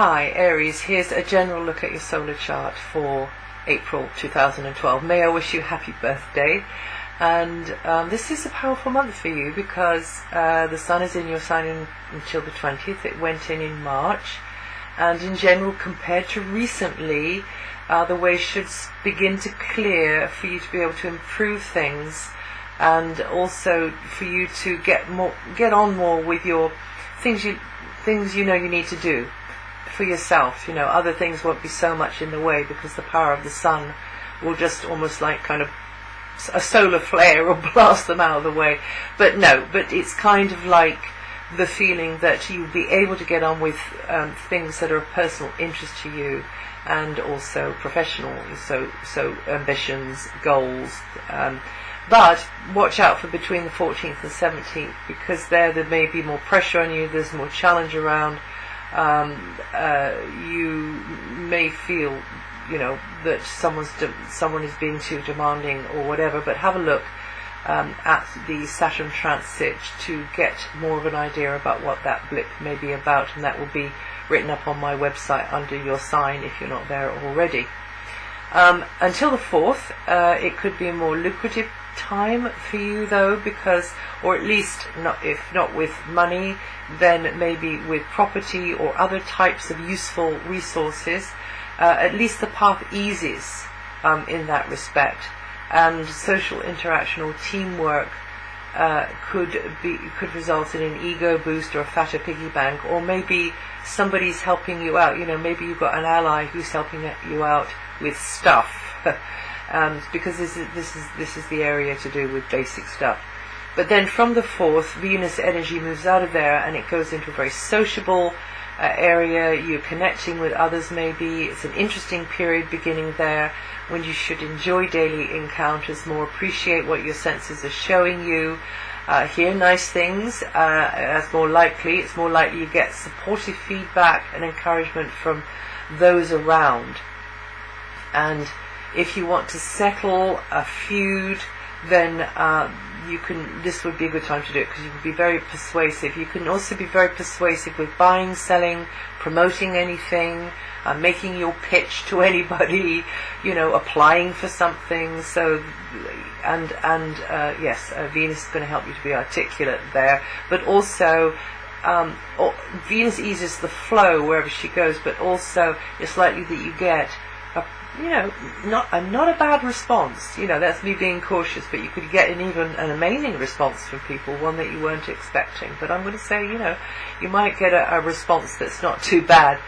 Hi Aries, here's a general look at your solar chart for April 2012. May I wish you a happy birthday. And this is a powerful month for you because the Sun is in your sign until the 20th. It went in March. And in general, compared to recently, the way should begin to clear for you to be able to improve things, and also for you to get on more with your things you know you need to do for yourself. You know, other things won't be so much in the way because the power of the Sun will just almost like kind of a solar flare will blast them out of the way. But it's kind of like the feeling that you'll be able to get on with things that are of personal interest to you, and also professional, so ambitions, goals. But watch out for between the 14th and 17th, because there may be more pressure on you, there's more challenge around. You may feel, that someone is being too demanding or whatever, but have a look at the Saturn transit to get more of an idea about what that blip may be about, and that will be written up on my website under your sign if you're not there already. Until the 4th, it could be a more lucrative time for you though, because, or at least if not with money, then maybe with property or other types of useful resources. At least the path eases in that respect, and social interaction or teamwork could result in an ego boost or a fatter piggy bank, or maybe somebody's helping you out. Maybe you've got an ally who's helping you out with stuff, because this is the area to do with basic stuff. But then from the 4th, Venus energy moves out of there and it goes into a very sociable area. You're connecting with others maybe. It's an interesting period beginning there when you should enjoy daily encounters more, appreciate what your senses are showing you, hear nice things. It's more likely you get supportive feedback and encouragement from those around. And if you want to settle a feud, then this would be a good time to do it, because you can be very persuasive. You can also be very persuasive with buying, selling, promoting anything, making your pitch to anybody, applying for something. So, yes, Venus is going to help you to be articulate there, but also Venus eases the flow wherever she goes, but also it's likely that you get not a bad response. That's me being cautious, but you could get even an amazing response from people, one that you weren't expecting. But I'm going to say, you might get a response that's not too bad.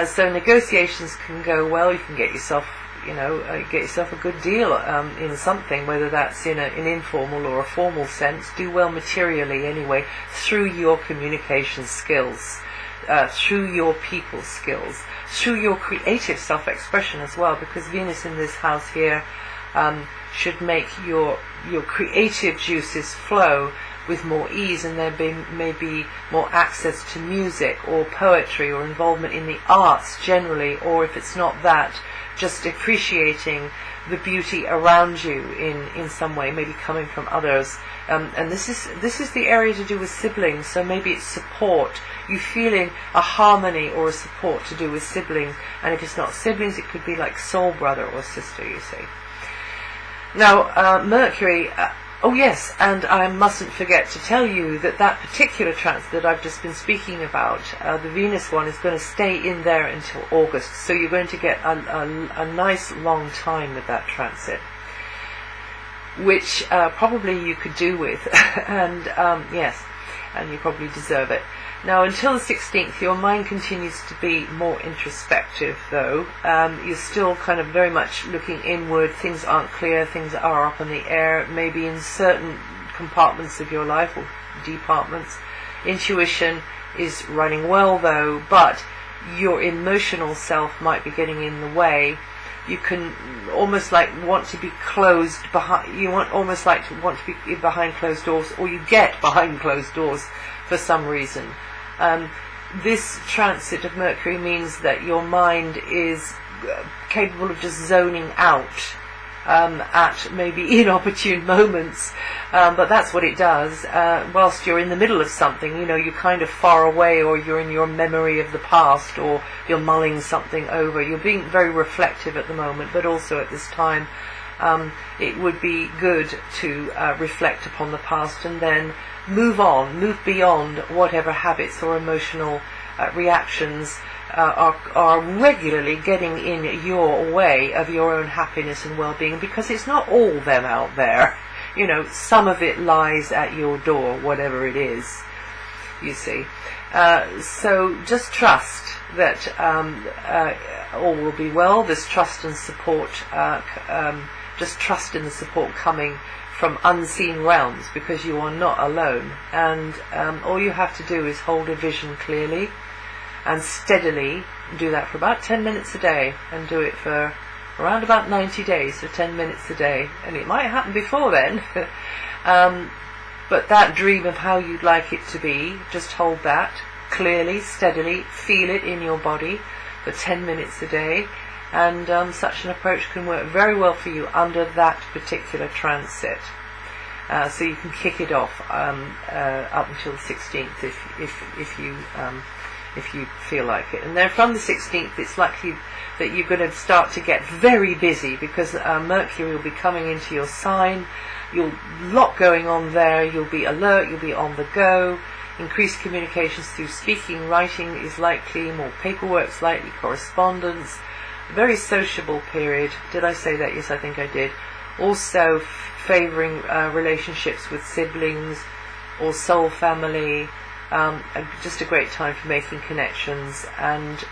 So negotiations can go well. You can get yourself a good deal in something, whether that's in an informal or a formal sense. Do well materially anyway, through your communication skills, through your people skills, through your creative self-expression as well, because Venus in this house here should make your creative juices flow with more ease, and there may be more access to music or poetry or involvement in the arts generally, or if it's not that, just appreciating the beauty around you in some way, maybe coming from others. And this is the area to do with siblings, so maybe it's support, you feeling a harmony or a support to do with siblings, and if it's not siblings, it could be like soul brother or sister, you see. Now, Mercury, oh yes, and I mustn't forget to tell you that particular transit that I've just been speaking about, the Venus one, is going to stay in there until August, so you're going to get a nice long time with that transit, which probably you could do with, and yes, and you probably deserve it. Now, until the 16th, your mind continues to be more introspective, though. You're still kind of very much looking inward. Things aren't clear. Things are up in the air, maybe in certain compartments of your life or departments. Intuition is running well, though, but your emotional self might be getting in the way. You can almost want to be closed behind. You want to be behind closed doors, or you get behind closed doors for some reason. This transit of Mercury means that your mind is capable of just zoning out at maybe inopportune moments, but that's what it does. Whilst you're in the middle of something, you're kind of far away, or you're in your memory of the past, or you're mulling something over. You're being very reflective at the moment, but also at this time it would be good to reflect upon the past and then move beyond whatever habits or emotional reactions are regularly getting in your way of your own happiness and well-being, because it's not all them out there. Some of it lies at your door, whatever it is, you see. So just trust that all will be well. There's trust and support, just trust in the support coming from unseen realms, because you are not alone. And all you have to do is hold a vision clearly and steadily. Do that for about 10 minutes a day, and do it for around about 90 days, so 10 minutes a day. And it might happen before then, but that dream of how you'd like it to be, just hold that clearly, steadily, feel it in your body for 10 minutes a day, and such an approach can work very well for you under that particular transit. So you can kick it off up until the 16th if you feel like it. And then from the 16th, it's likely that you're going to start to get very busy, because Mercury will be coming into your sign. You'll lot going on there. You'll be alert. You'll be on the go. Increased communications through speaking, writing is likely. More paperwork's likely. Correspondence. Very sociable period. Did I say that? Yes, I think I did. Also favouring relationships with siblings or soul family. Just a great time for making connections and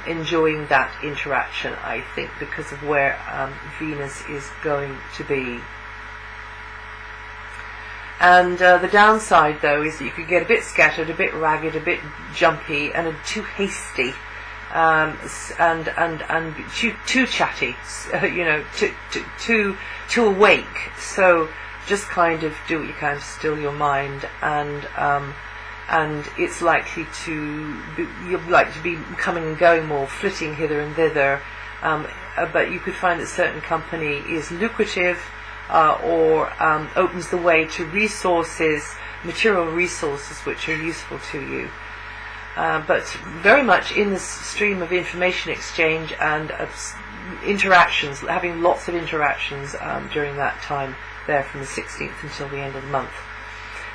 enjoying that interaction, I think, because of where Venus is going to be. And the downside, though, is that you could get a bit scattered, a bit ragged, a bit jumpy, and too hasty, and too chatty, too awake. So just kind of do what you can to still your mind, and it's likely you're likely to be coming and going more, flitting hither and thither. But you could find that certain company is lucrative, or opens the way to material resources which are useful to you. But very much in this stream of information exchange and interactions, having lots of interactions during that time there from the 16th until the end of the month.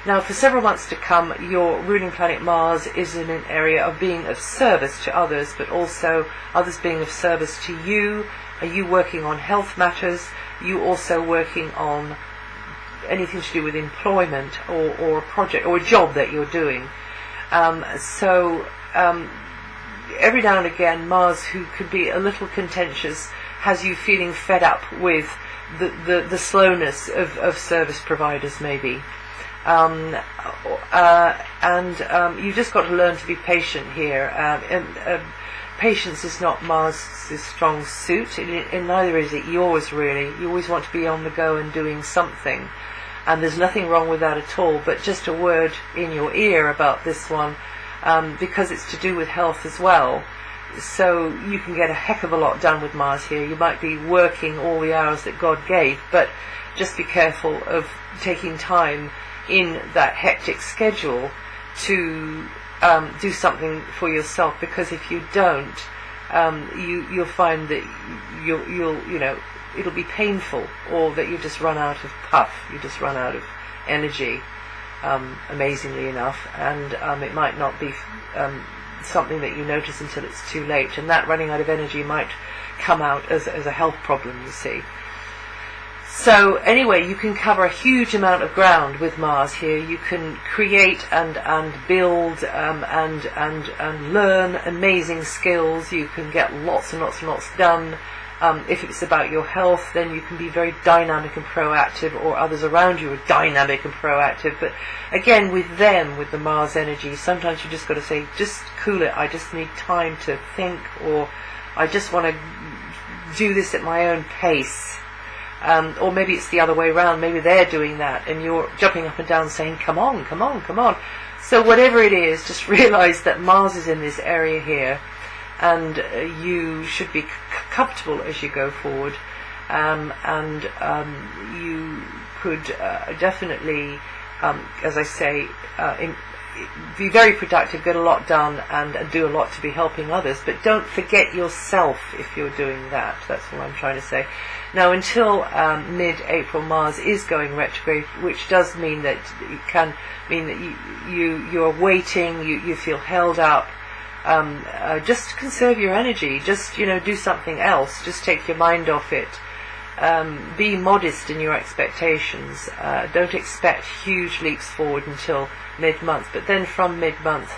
Now, for several months to come, your ruling planet Mars is in an area of being of service to others, but also others being of service to you. Are you working on health matters? You also working on anything to do with employment or a project or a job that you're doing. Every now and again, Mars, who could be a little contentious, has you feeling fed up with the slowness of service providers, maybe. You've just got to learn to be patient here. Patience is not Mars' strong suit, and neither is it yours, really. You always want to be on the go and doing something, and there's nothing wrong with that at all. But just a word in your ear about this one, because it's to do with health as well. So you can get a heck of a lot done with Mars here. You might be working all the hours that God gave, but just be careful of taking time in that hectic schedule to do something for yourself, because if you don't, you'll find that it'll be painful, or that you just run out of puff, you just run out of energy, amazingly enough, and it might not be something that you notice until it's too late, and that running out of energy might come out as a health problem, you see. So anyway, you can cover a huge amount of ground with Mars here. You can create and build and learn amazing skills. You can get lots and lots and lots done. If it's about your health, then you can be very dynamic and proactive, or others around you are dynamic and proactive. But again, with the Mars energy, sometimes you just got to say, just cool it. I just need time to think, or I just want to do this at my own pace. Or maybe it's the other way around. Maybe they're doing that and you're jumping up and down saying, come on, come on, come on. So whatever it is, just realize that Mars is in this area here, and you should be comfortable as you go forward. and you could definitely, as I say, be very productive, get a lot done, and do a lot to be helping others. But don't forget yourself if you're doing that. That's what I'm trying to say. Now, until mid-April, Mars is going retrograde, which does mean that it can mean that you're waiting, you feel held up. Just conserve your energy. Just do something else. Just take your mind off it. Be modest in your expectations. Don't expect huge leaps forward until mid-month. But then from mid-month,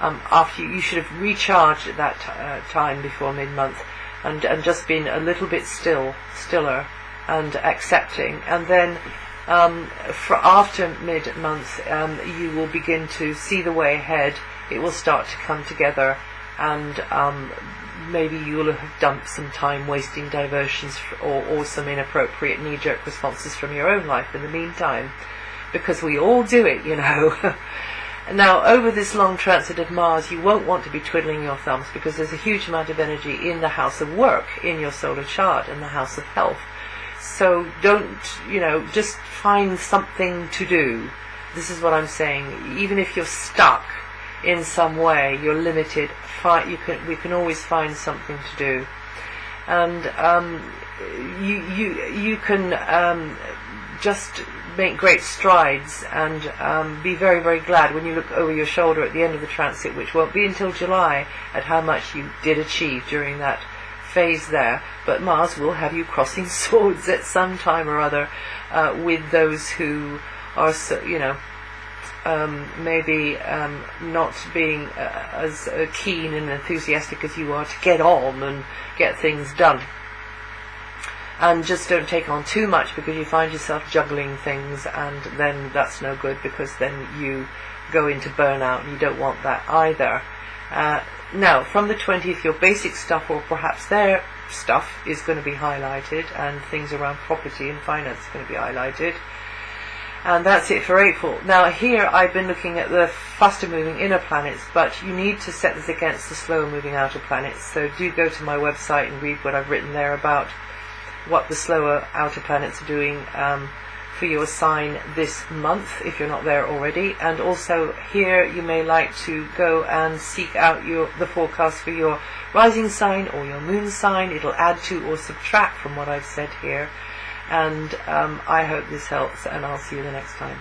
after you should have recharged at that time before mid-month, and just been a little bit stiller and accepting. And then after mid-month, you will begin to see the way ahead. It will start to come together, and maybe you will have dumped some time wasting diversions or some inappropriate knee-jerk responses from your own life in the meantime, because we all do it, Now, over this long transit of Mars, you won't want to be twiddling your thumbs, because there's a huge amount of energy in the house of work, in your solar chart, and the house of health. So don't, just find something to do. This is what I'm saying. Even if you're stuck in some way, you're limited, we can always find something to do. And you can just make great strides, and be very, very glad when you look over your shoulder at the end of the transit, which won't be until July, at how much you did achieve during that phase there. But Mars will have you crossing swords at some time or other with those who are, maybe not being as keen and enthusiastic as you are to get on and get things done. And just don't take on too much, because you find yourself juggling things, and then that's no good, because then you go into burnout, and you don't want that either. Now, from the 20th, your basic stuff, or perhaps their stuff, is going to be highlighted, and things around property and finance are going to be highlighted. And that's it for April. Now, here I've been looking at the faster moving inner planets, but you need to set this against the slower moving outer planets. So do go to my website and read what I've written there about what the slower outer planets are doing for your sign this month, if you're not there already. And also here you may like to go and seek out the forecast for your rising sign or your moon sign. It'll add to or subtract from what I've said here. And I hope this helps, and I'll see you the next time.